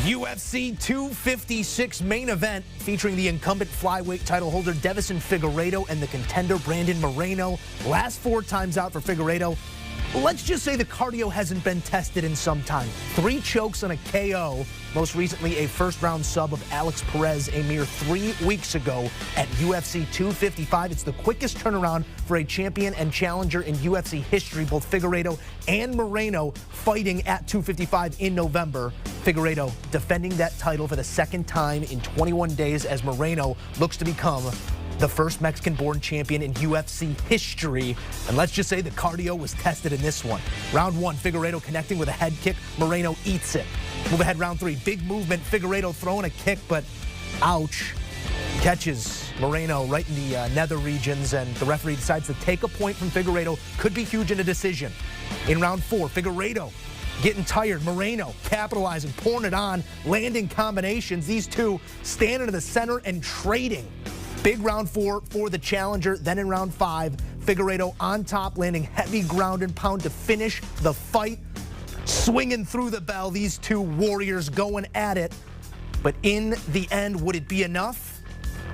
UFC 256 main event featuring the incumbent flyweight title holder Deiveson Figueiredo and the contender Brandon Moreno. Last 4 times out for Figueiredo. Let's just say the cardio hasn't been tested in some time. 3 chokes and a KO. Most recently, a first-round sub of Alex Perez a mere 3 weeks ago at UFC 255. It's the quickest turnaround for a champion and challenger in UFC history. Both Figueiredo and Moreno fighting at 255 in November. Figueiredo defending that title for the 2nd time in 21 days as Moreno looks to become the first Mexican-born champion in UFC history. And let's just say the cardio was tested in this one. Round 1, Figueiredo connecting with a head kick. Moreno eats it. Move ahead, round 3. Big movement. Figueiredo throwing a kick, but ouch. Catches Moreno right in the nether regions, and the referee decides to take a point from Figueiredo. Could be huge in a decision. In round 4, Figueiredo getting tired. Moreno capitalizing, pouring it on, landing combinations. These two standing in the center and trading. Big round 4 for the challenger. Then in round 5, Figueiredo on top, landing heavy ground and pound to finish the fight. Swinging through the bell, these two warriors going at it. But in the end, would it be enough?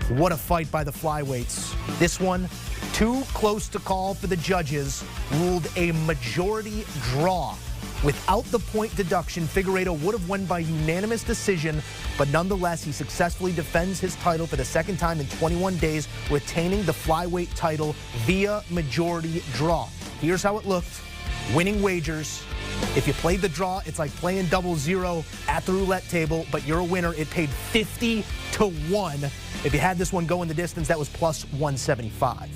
What a fight by the flyweights. This one, too close to call for the judges, ruled a majority draw. Without the point deduction, Figueiredo would have won by unanimous decision, but nonetheless, he successfully defends his title for the 2nd time in 21 days, retaining the flyweight title via majority draw. Here's how it looked. Winning wagers. If you played the draw, it's like playing 0-0 at the roulette table, but you're a winner. It paid 50 to 1. If you had this one go in the distance, that was plus 175.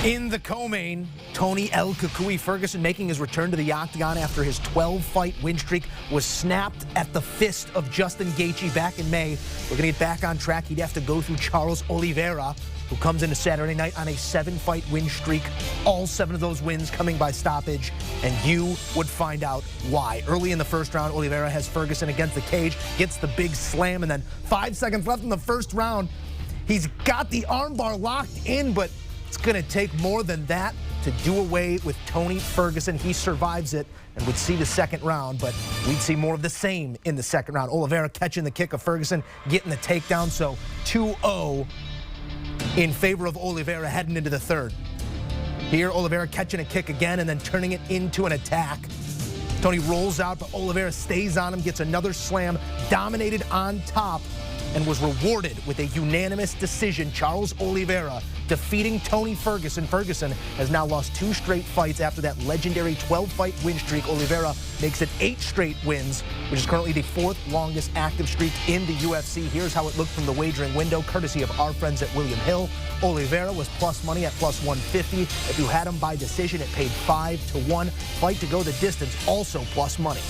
In the co-main, Tony El Cucuy Ferguson making his return to the octagon after his 12-fight win streak was snapped at the fist of Justin Gaethje back in May. We're going to get back on track. He'd have to go through Charles Oliveira, who comes into Saturday night on a 7-fight win streak. All 7 of those wins coming by stoppage, and you would find out why. Early in the first round, Oliveira has Ferguson against the cage, gets the big slam, and then 5 seconds left in the first round. He's got the armbar locked in, but it's going to take more than that to do away with Tony Ferguson. He survives it and would see the 2nd round, but we'd see more of the same in the 2nd round. Oliveira catching the kick of Ferguson, getting the takedown, so 2-0 in favor of Oliveira heading into the 3rd. Here, Oliveira catching a kick again and then turning it into an attack. Tony rolls out, but Oliveira stays on him, gets another slam, dominated on top, and was rewarded with a unanimous decision. Charles Oliveira defeating Tony Ferguson. Ferguson has now lost 2 straight fights after that legendary 12-fight win streak. Oliveira makes it 8 straight wins, which is currently the 4th longest active streak in the UFC. Here's how it looked from the wagering window, courtesy of our friends at William Hill. Oliveira was plus money at plus 150. If you had him by decision, it paid 5 to 1. Fight to go the distance, also plus money.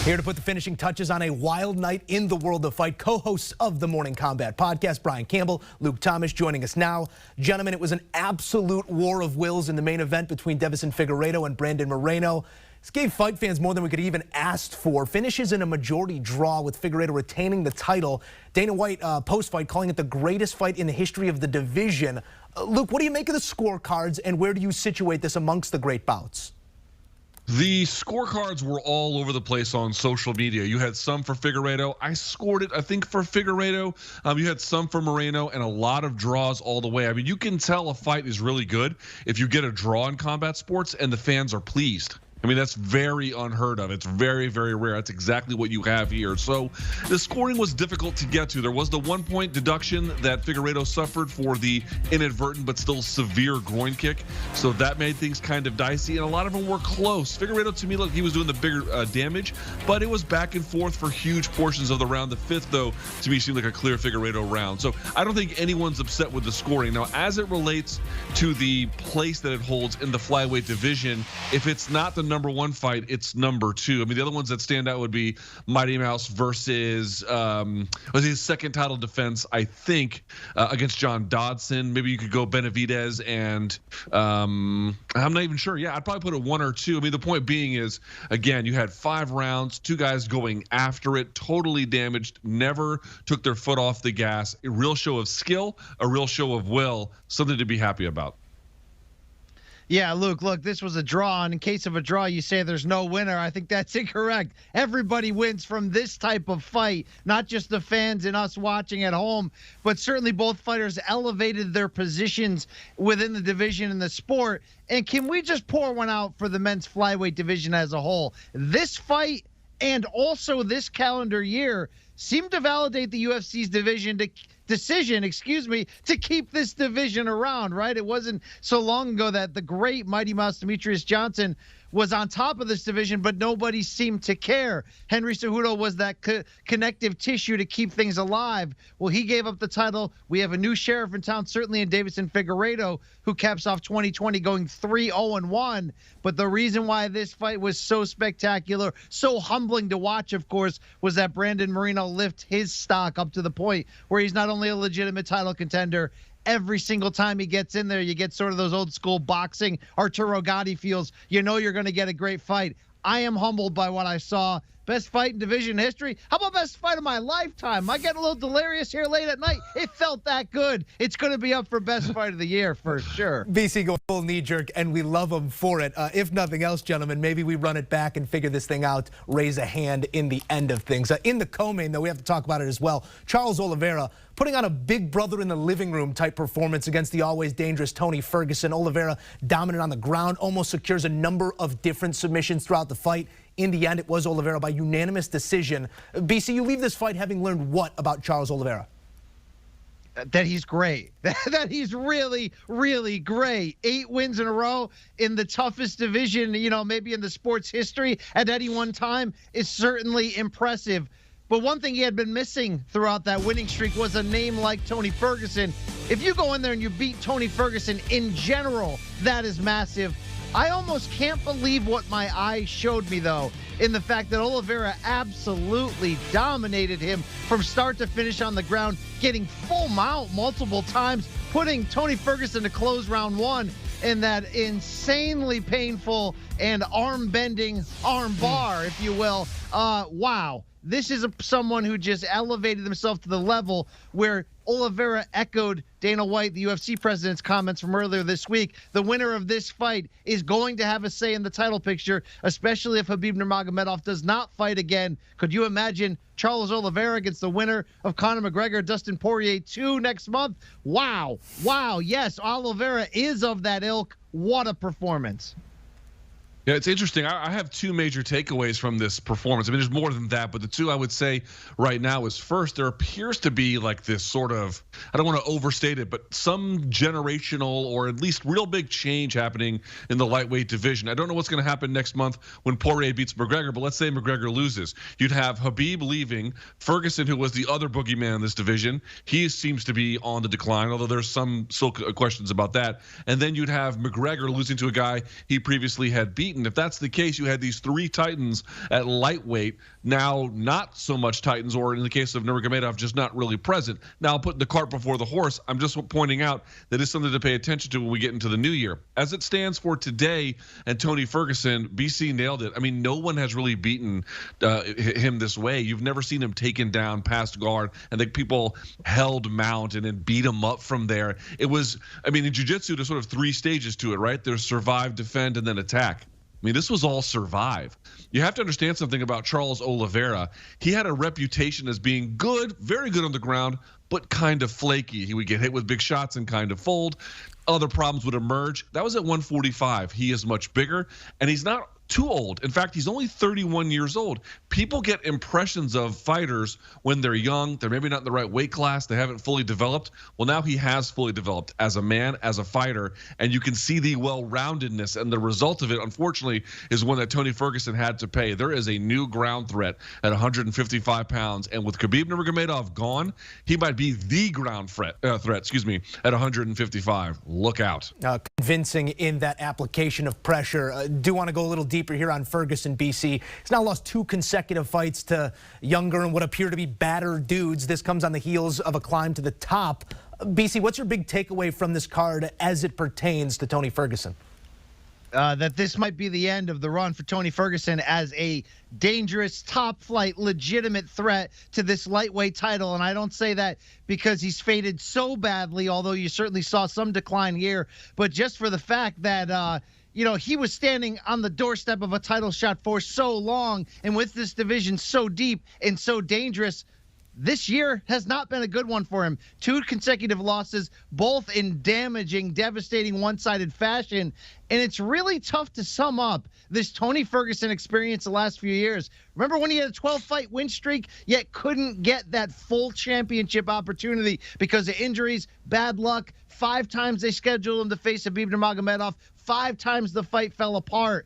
Here to put the finishing touches on a wild night in the world of fight, co-hosts of the Morning Combat Podcast, Brian Campbell, Luke Thomas, joining us now. Gentlemen, it was an absolute war of wills in the main event between Deiveson Figueiredo and Brandon Moreno. This gave fight fans more than we could even ask for. Finishes in a majority draw with Figueiredo retaining the title. Dana White, post-fight, calling it the greatest fight in the history of the division. Luke, what do you make of the scorecards, and where do you situate this amongst the great bouts? The scorecards were all over the place on social media. You had some for Figueiredo. I scored it, I think, for Figueiredo. You had some for Moreno and a lot of draws all the way. I mean, you can tell a fight is really good if you get a draw in combat sports and the fans are pleased. I mean, that's very unheard of. It's very, very rare. That's exactly what you have here. So the scoring was difficult to get to. There was the 1-point deduction that Figueiredo suffered for the inadvertent but still severe groin kick. So that made things kind of dicey, and a lot of them were close. Figueiredo, to me, looked like he was doing the bigger damage, but it was back and forth for huge portions of the round. The 5th, though, to me, seemed like a clear Figueiredo round. So I don't think anyone's upset with the scoring. Now, as it relates to the place that it holds in the flyweight division, if it's not the number 1 fight, it's number 2. I mean, the other ones that stand out would be Mighty Mouse versus was his 2nd title defense, I think, against John Dodson. Maybe you could go Benavidez and I'm not even sure. Yeah, I'd probably put it 1 or 2. I mean, the point being is, again, you had 5 rounds, 2 guys going after it, totally damaged, never took their foot off the gas. A real show of skill, a real show of will, something to be happy about. Yeah, Luke, look, this was a draw, and in case of a draw, you say there's no winner. I think that's incorrect. Everybody wins from this type of fight, not just the fans and us watching at home, but certainly both fighters elevated their positions within the division and the sport. And can we just pour one out for the men's flyweight division as a whole? This fight and also this calendar year seemed to validate the UFC's decision to keep this division around, right? It wasn't so long ago that the great Mighty Mouse Demetrius Johnson was on top of this division, but nobody seemed to care. Henry Cejudo was that connective tissue to keep things alive. Well, he gave up the title. We have a new sheriff in town, certainly in Deiveson Figueiredo, who caps off 2020 going 3-0-1. But the reason why this fight was so spectacular, so humbling to watch, of course, was that Brandon Moreno lift his stock up to the point where he's not only a legitimate title contender, every single time he gets in there, you get sort of those old school boxing Arturo Gatti feels. You know you're going to get a great fight. I am humbled by what I saw. Best fight in division history. How about best fight of my lifetime? I get a little delirious here late at night. It felt that good. It's going to be up for best fight of the year for sure. BC go full knee jerk, and we love him for it. If nothing else, gentlemen, maybe we run it back and figure this thing out, raise a hand in the end of things. In the co-main, though, we have to talk about it as well. Charles Oliveira putting on a big brother in the living room type performance against the always dangerous Tony Ferguson. Oliveira dominant on the ground, almost secures a number of different submissions throughout the fight. In the end, it was Oliveira by unanimous decision. BC, you leave this fight having learned what about Charles Oliveira? That he's great. That he's really, really great. 8 wins in a row in the toughest division, maybe in the sport's history at any one time is certainly impressive. But one thing he had been missing throughout that winning streak was a name like Tony Ferguson. If you go in there and you beat Tony Ferguson in general, that is massive. I almost can't believe what my eyes showed me, though, in the fact that Oliveira absolutely dominated him from start to finish on the ground, getting full mount multiple times, putting Tony Ferguson to close round 1 in that insanely painful and arm-bending arm bar, if you will. Wow. This is someone who just elevated himself to the level where Oliveira echoed Dana White, the UFC president's comments from earlier this week. The winner of this fight is going to have a say in the title picture, especially if Khabib Nurmagomedov does not fight again. Could you imagine Charles Oliveira against the winner of Conor McGregor, Dustin Poirier 2 next month? Wow. Wow. Yes, Oliveira is of that ilk. What a performance. Yeah, it's interesting. I have 2 major takeaways from this performance. I mean, there's more than that, but the 2 I would say right now is, first, there appears to be like this sort of, I don't want to overstate it, but some generational or at least real big change happening in the lightweight division. I don't know what's going to happen next month when Poirier beats McGregor, but let's say McGregor loses. You'd have Khabib leaving, Ferguson, who was the other boogeyman in this division, he seems to be on the decline, although there's some still questions about that. And then you'd have McGregor losing to a guy he previously had beaten. If that's the case, you had these 3 titans at lightweight, now not so much titans, or in the case of Nurmagomedov, just not really present. Now, putting the cart before the horse, I'm just pointing out that it's something to pay attention to when we get into the new year. As it stands for today and Tony Ferguson, BC nailed it. I mean, no one has really beaten him this way. You've never seen him taken down past guard and the people held mount and then beat him up from there. It was, I mean, in jiu-jitsu, there's sort of 3 stages to it, right? There's survive, defend, and then attack. I mean, this was all survive. You have to understand something about Charles Oliveira. He had a reputation as being good, very good on the ground, but kind of flaky. He would get hit with big shots and kind of fold. Other problems would emerge. That was at 145. He is much bigger, and he's not too old. In fact, he's only 31 years old. People get impressions of fighters when they're young. They're maybe not in the right weight class. They haven't fully developed. Well, now he has fully developed as a man, as a fighter, and you can see the well-roundedness, and the result of it, unfortunately, is one that Tony Ferguson had to pay. There is a new ground threat at 155 pounds, and with Khabib Nurmagomedov gone, he might be the ground threat, at 155. Look out. Convincing in that application of pressure. Do want to go a little deeper here on Ferguson, BC. He's now lost 2 consecutive fights to younger and what appear to be battered dudes. This comes on the heels of a climb to the top. BC, what's your big takeaway from this card as it pertains to Tony Ferguson? that this might be the end of the run for Tony Ferguson as a dangerous, top-flight, legitimate threat to this lightweight title. And I don't say that because he's faded so badly, although you certainly saw some decline here, but just for the fact that he was standing on the doorstep of a title shot for so long, and with this division so deep and so dangerous, this year has not been a good one for him. 2 consecutive losses, both in damaging, devastating, one-sided fashion. And it's really tough to sum up this Tony Ferguson experience the last few years. Remember when he had a 12-fight win streak, yet couldn't get that full championship opportunity because of injuries, bad luck. 5 times they scheduled him to face Khabib Nurmagomedov. 5 times the fight fell apart.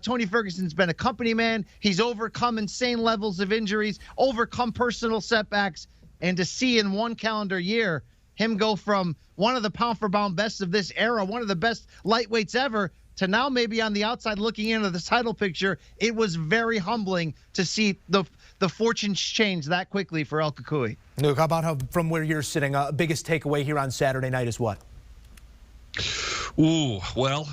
Tony Ferguson's been a company man. He's overcome insane levels of injuries, overcome personal setbacks, and to see in 1 calendar year him go from one of the pound-for-pound best of this era, one of the best lightweights ever, to now maybe on the outside looking into the title picture, it was very humbling to see the fortunes change that quickly for El Cucuy. Luke, how about from where you're sitting, biggest takeaway here on Saturday night is what? Ooh, well,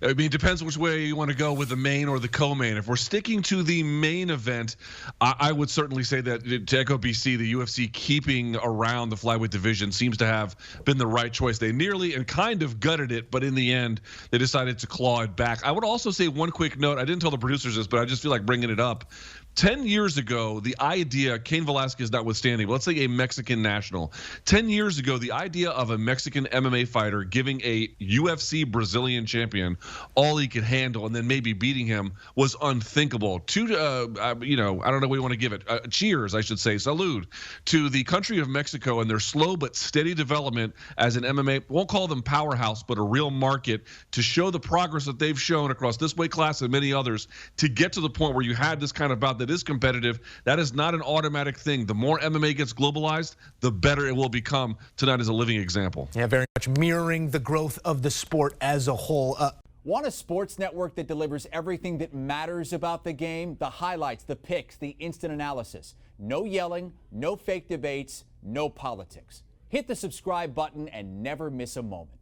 it depends which way you want to go with the main or the co-main. If we're sticking to the main event, I would certainly say that to echo BC, the UFC keeping around the flyweight division seems to have been the right choice. They nearly and kind of gutted it, but in the end, they decided to claw it back. I would also say one quick note. I didn't tell the producers this, but I just feel like bringing it up. 10 years ago, the idea, Cain Velasquez notwithstanding, let's say a Mexican national. 10 years ago, the idea of a Mexican MMA fighter giving a UFC Brazilian champion all he could handle and then maybe beating him was unthinkable. I don't know what you want to give it. Cheers, I should say, salute to the country of Mexico and their slow but steady development as an MMA, won't call them powerhouse, but a real market to show the progress that they've shown across this weight class and many others to get to the point where you had this kind of bout that is competitive. That is not an automatic thing. The more MMA gets globalized, the better it will become. Tonight is a living example. Yeah, very much mirroring the growth of the sport as a whole. Want a sports network that delivers everything that matters about the game? The highlights, the picks, the instant analysis. No yelling, no fake debates, no politics. Hit the subscribe button and never miss a moment.